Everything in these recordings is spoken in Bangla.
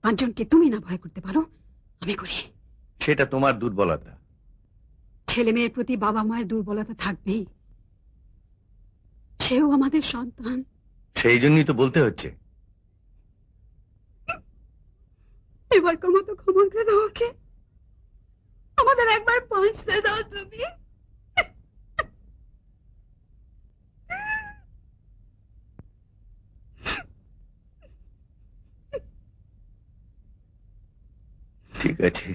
পাঁচজনকে তুমি না ভয় করতে পারো, আমি করি। সেটা তোমার দুর্বলতা। ছেলে মেয়ের প্রতি বাবা মায়ের দুর্বলতা থাকবেই, সেও আমাদের সন্তান। সেই জন্যই তো বলতে হচ্ছে। এবারকার মতো ক্ষমা করে দাও ওকে, আমাদের একবার বাঁচতে দাও তুমি। ঠিক আছে,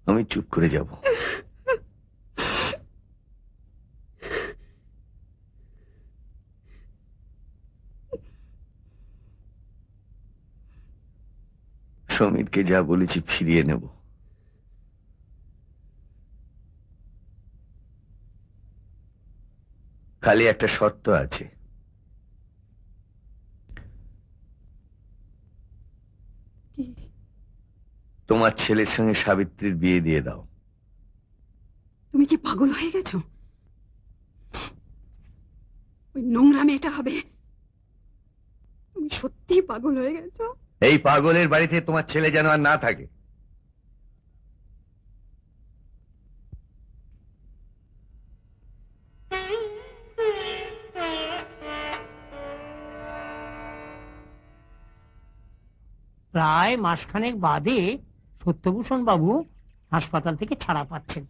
আমি চুপ করে যাব। সমীরকে যা বলেছি ফিরিয়ে নেব। খালি একটা শর্ত আছে। তোমার ছেলের সঙ্গে সাবিত্রীর বিয়ে দিয়ে দাও। তুমি কি পাগল হয়ে গেছো? ওই নোংরা মেয়েটা হবে? তুমি সত্যি পাগল হয়ে গেছো? এই পাগলের বাড়িতে তোমার ছেলে যেন আর না থাকে। প্রায় মাসখানেক বাদে সত্যভূষণ বাবু হাসপাতাল থেকে ছাড়া পাচ্ছেন।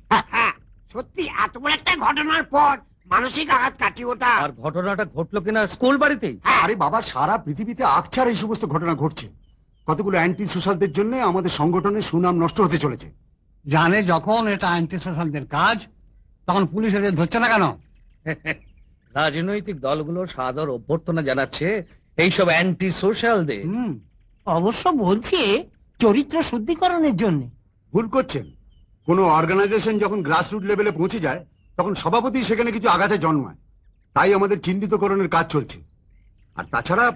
সত্যি এত বড় একটা ঘটনার পর মানসিক আঘাত কাটিয়ে ওঠা। আর ঘটনাটা ঘটলো কিনা স্কুল বাড়িতেই। আরে বাবা, সারা পৃথিবীতে আকছার এই সমস্ত ঘটনা ঘটছে। কতগুলো অ্যান্টি সোশ্যালদের জন্য আমাদের সংগঠনের সুনাম নষ্ট হতে চলেছে। জানে যখন এটা অ্যান্টি সোশ্যালদের কাজ, তখন পুলিশ এদের ধরছে না কেন? রাজনৈতিক দলগুলো সাদর অভ্যর্থনা জানাচ্ছে এইসব অ্যান্টি সোশ্যালদের। অবশ্য বলছে চরিত্র শুদ্ধিকরণের জন্য। ভুল করছেন। কোন অর্গানাইজেশন যখন গ্রাসরুট লেভেলে পৌঁছে যায়, তখন সভাপতি সেখানে কিছু আঘাতে জন্মায়। তাই আমাদের চিহ্নিতকরণের কাজ চলছে। আর তাছাড়া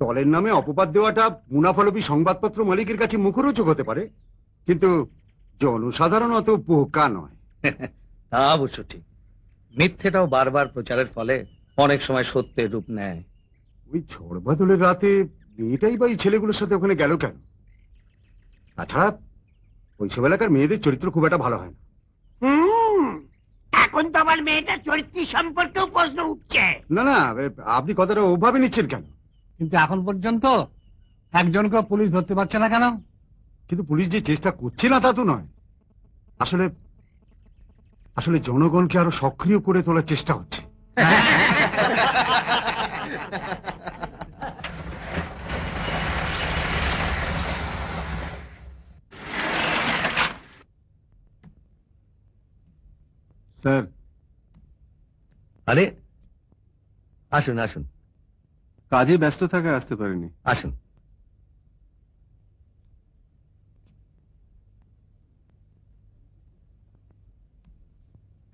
দলের নামে অপবাদ দেওয়াটা মুনাফালোভী সংবাদপত্র মালিকের কাছে মুখরোচক হতে পারে, কিন্তু জনসাধারণ অত বোকা নয়। তা অবশ্য ঠিক। মিথ্যেটাও বারবার প্রচারের ফলে অনেক সময় সত্যের রূপ নেয়। ওই ঝড় বাদলের রাতে মেয়েটাই বা এই ছেলেগুলোর সাথে ওখানে গেল কেন? তাছাড়া ওইসব এলাকার মেয়েদের চরিত্র খুব একটা ভালো হয় না। এখন তো আমার মেয়েটার চরিত্র সম্পর্কেও প্রশ্ন উঠছে। না না, আপনি কথাটা ওভাবে নিচ্ছেন কেন? কিন্তু এখন পর্যন্ত একজনকে পুলিশ ধরতে পারছে না কেন? কিন্তু পুলিশ যে চেষ্টা করছে না তা তো নয়। আসলে আসলে জনগণকে আরো সক্রিয় করে তোলার চেষ্টা হচ্ছে। স্যার। আরে আসুন আসুন। কাজে ব্যস্ত থাকা আসতে পারিনি। আসুন।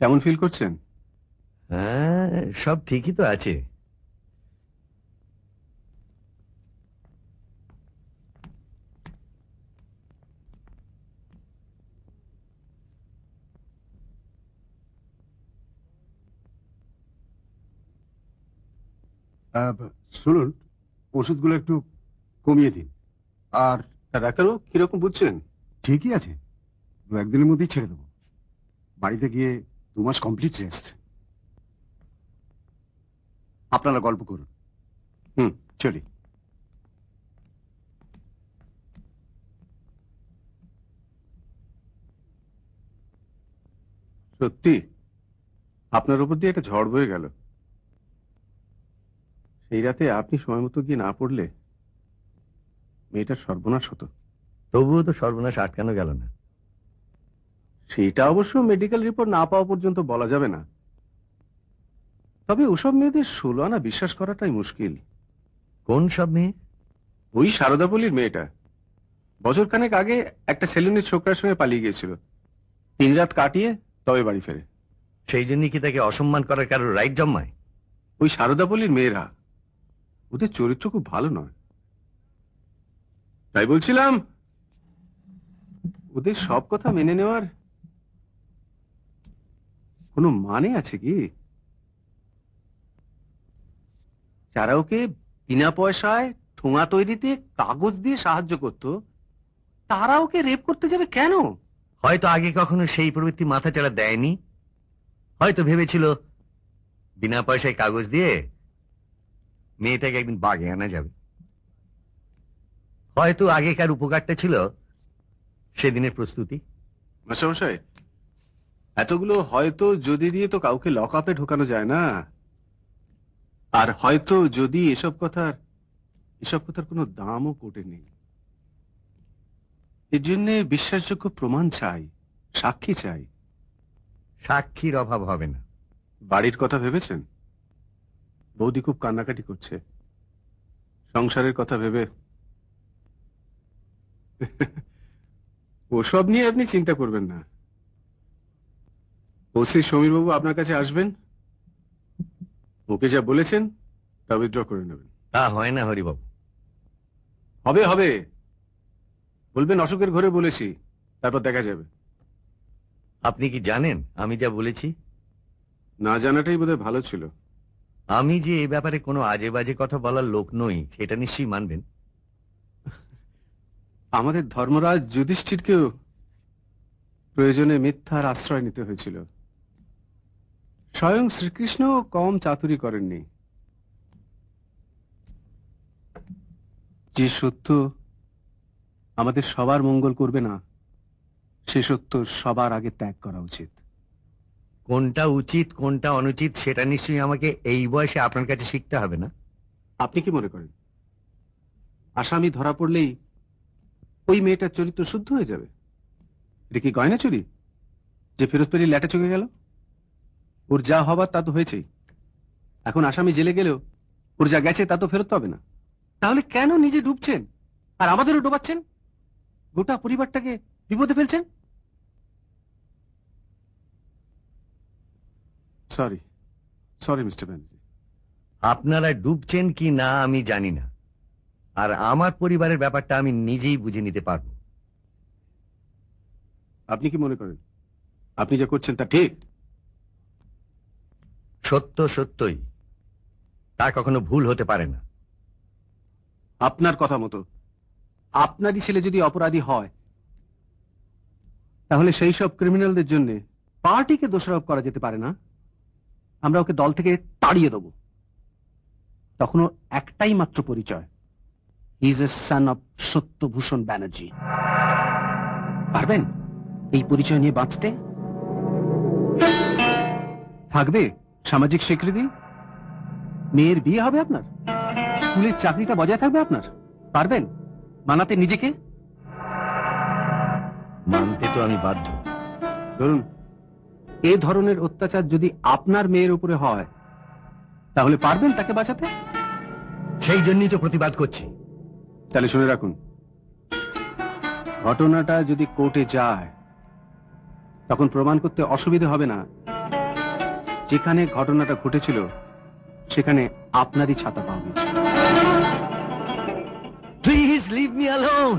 কেমন ফিল করছেন? হ্যাঁ, সব ঠিকই তো আছে। শুনুন, ওষুধগুলো একটু কমিয়ে দিন। আর ডাক্তারবাবু কিরকম বুঝছেন? ঠিকই আছে, 2-1 দিনের মধ্যেই ছেড়ে দেবো। বাড়িতে গিয়ে 2 মাস কমপ্লিট রেস্ট। আপনারা গল্প করুন। চলি। সত্যি আপনার উপর দিয়ে একটা ঝড় বয়ে গেল। সেই রাতে আপনি সময় মতো গিয়ে না পড়লে মেয়েটার সর্বনাশ হতো। তবুও তো সর্বনাশ আটকানো গেল না। সেটা অবশ্য মেডিকেল রিপোর্ট না পাওয়া পর্যন্ত বলা যাবে না। তবে ওসব মেয়েদের 16 আনা বিশ্বাস করাটাই মুশকিল। কোন সব মেয়ে? ওই সারদাপল্লীর মেয়েটা বছরখানেক আগে একটা সেলুনের ছোকরার সঙ্গে পালিয়ে গিয়েছিল। 3 রাত কাটিয়ে তবে বাড়ি ফেরে। সেই জন্য কি তাকে অসম্মান করার কারো রাইট জন্মায়? ওই সারদাপল্লীর মেয়েরা, ওদের চরিত্র খুব ভালো নয়। তাই বলছিলাম, ওদের সব কথা মেনে নেওয়ার কোনো মানে আছে কি? যারা ওকে বিনা পয়সায় ঠোঙা তৈরিতে কাগজ দিয়ে সাহায্য করত, তারা ওকে রেপ করতে যাবে কেন? হয়তো আগে কখনো সেই প্রবৃত্তি মাথাচাড়া দেয়নি, হয়তো ভেবেছিল বিনা পয়সায় কাগজ দিয়ে মেয়েটাকে একদিন বাগে আনা যাবে। হয়তো আগেকার উপকারটা ছিল সেদিনের প্রস্তুতি। মাস্টারমশাই, এতগুলো হয়তো যদি দিয়ে তো কাউকে লক আপে ঢোকানো যায় না। আর হয়তো যদি এসব কথার কোনো দামও কোর্টে নেই। এর জন্য বিশ্বাসযোগ্য প্রমাণ চাই, সাক্ষী চাই। সাক্ষীর অভাব হবে না। বাড়ির কথা ভেবেছেন? বৌদি খুব কান্নাকাটি করছে। সংসারের কথা ভেবে ওসব নিয়ে আপনি চিন্তা করবেন না। ওসি সমীরবাবু আপনার কাছে আসবেন, ওকে যা বলেছেন তা উইথড্র করে নেবেন। তা হয় না হরিবাবু। হবে হবে, বলবেন অশোকের ঘরে বলেছি, তারপর দেখা যাবে। আপনি কি জানেন আমি যা বলেছি? না জানাটাই বোধহয় ভালো ছিল। আমি যে এই ব্যাপারে কোনো আজে বাজে কথা বলার লোক নই, সেটা নিশ্চয়ই মানবেন। আমাদের ধর্মরাজ যুধিষ্ঠিরকেও প্রয়োজনে মিথ্যার আশ্রয় নিতে হয়েছিল। স্বয়ং শ্রীকৃষ্ণ কম চাতুরি করেননি। যে সত্য আমাদের সবার মঙ্গল করবে না, সে সত্য সবার আগে ত্যাগ করা উচিত। কোনটা উচিত কোনটা অনুচিত সেটা নিশ্চয়ই আমাকে এই বয়সে আপনার কাছে শিখতে হবে না? আপনি কি মনে করেন আসামি ধরা পড়লেই ওই মেয়েটার চরিত্র শুদ্ধ হয়ে যাবে? এটা কি গয়না চুরি যে ফেরত পেরিয়ে ল্যাটে চলে গেল? ওর যা হবার তা তো হয়েছেই। এখন আসামি জেলে গেলেও ওর যা গেছে তা তো ফেরত পাবে না। তাহলে কেন নিজে ডুবছেন আর আমাদেরও ডোবাচ্ছেন? গোটা পরিবারটাকে বিপদে ফেলছেন। Sorry sorry mister Banerjee. আপনারা ডুবছেন কি না আমি জানি না, আর আমার পরিবারের ব্যাপারটা আমি নিজেই বুঝে নিতে পারবো। আপনি কি মনে করেন আপনি যা করছেন তা ঠিক? সত্য সত্যই, তা কখনো ভুল হতে পারে না। আপনার কথা মতো আপনারই ছেলে যদি অপরাধী হয়, তাহলে সেই সব ক্রিমিনালদের জন্য পার্টিকে দোষারোপ করা যেতে পারে না। আমরা ওকে দল থেকে তাড়িয়ে দেব। তখন ওর একটাই মাত্র পরিচয়, he is a son of Satyabhushan Banerjee. পারবেন এই পরিচয় নিয়ে বাঁচতে? থাকবে সামাজিক স্বীকৃতি, মেয়ের বিয়ে হবে আপনার, স্কুলের চাকরিটা বজায় থাকবে আপনার। পারবেন মানাতে নিজেকে? মানতে তো আমি বাধ্য। ধরুন এ ধরনের অত্যাচার যদি আপনার মেয়ের উপরে হয়, তাহলে পারবেন তাকে বাঁচাতে? সেই জন্যই তো প্রতিবাদ করছি। তাহলে শুনে রাখুন, ঘটনাটা যদি কোর্টে যায় তখন প্রমাণ করতে অসুবিধা হবে না যেখানে ঘটনাটা ঘটেছিল সেখানে আপনারই ছাতা পাওয়া গেছে। Please leave me alone.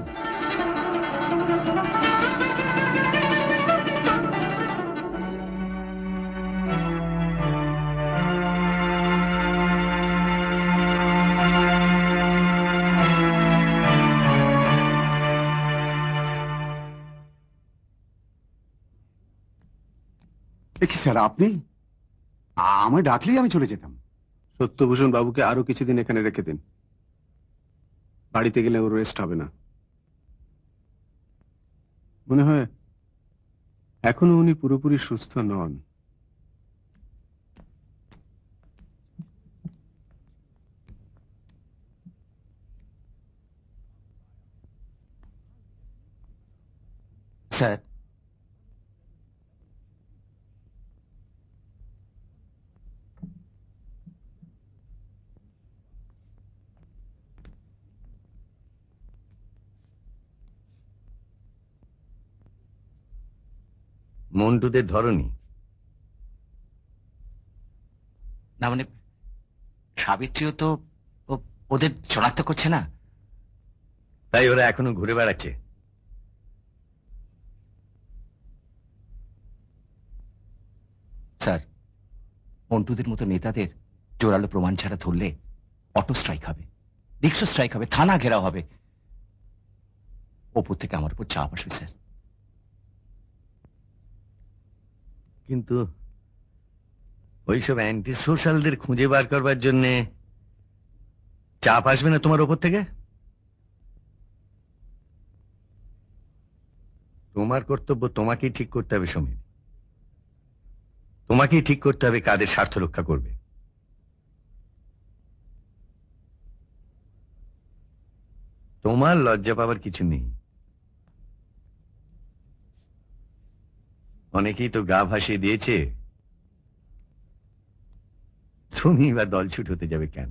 দেখি স্যার, আপনি আমায় ডাকলেই আমি চলে যেতাম। সত্যভূষণ বাবুকে আরো কিছুদিন এখানে রেখে দিন। বাড়িতে গেলে ওর রেস্ট হবে না। মনে হয় এখনো উনি পুরোপুরি সুস্থ নন। স্যার, মন্টুদের ধরনি? না মানে সাবিত্রীও তো ওদের শনাক্ত করছে না। তাই ওরা এখনো ঘুরে বেড়াচ্ছে। স্যার, মন্টুদের মতো নেতাদের জোরালো প্রমাণ ছাড়া ধরলে অটো স্ট্রাইক হবে। রিক্সা স্ট্রাইক হবে, থানা ঘেরাও হবে, ওপর থেকে আমার উপর চাপ আসবে স্যার। কিন্তু ওইসব অ্যান্টি সোশ্যালদের খুঁজে বার করবার জন্য চাপ আসবে না তোমার ওপর থেকে? তোমার কর্তব্য তোমাকেই ঠিক করতে হবে সমীর, তোমাকেই ঠিক করতে হবে কাদের স্বার্থ রক্ষা করবে। তোমার লজ্জা পাবার কিছু নেই, অনেকেই তো গা ভাসিয়ে দিয়েছে, তুমি বা দলছুট হতে যাবে কেন?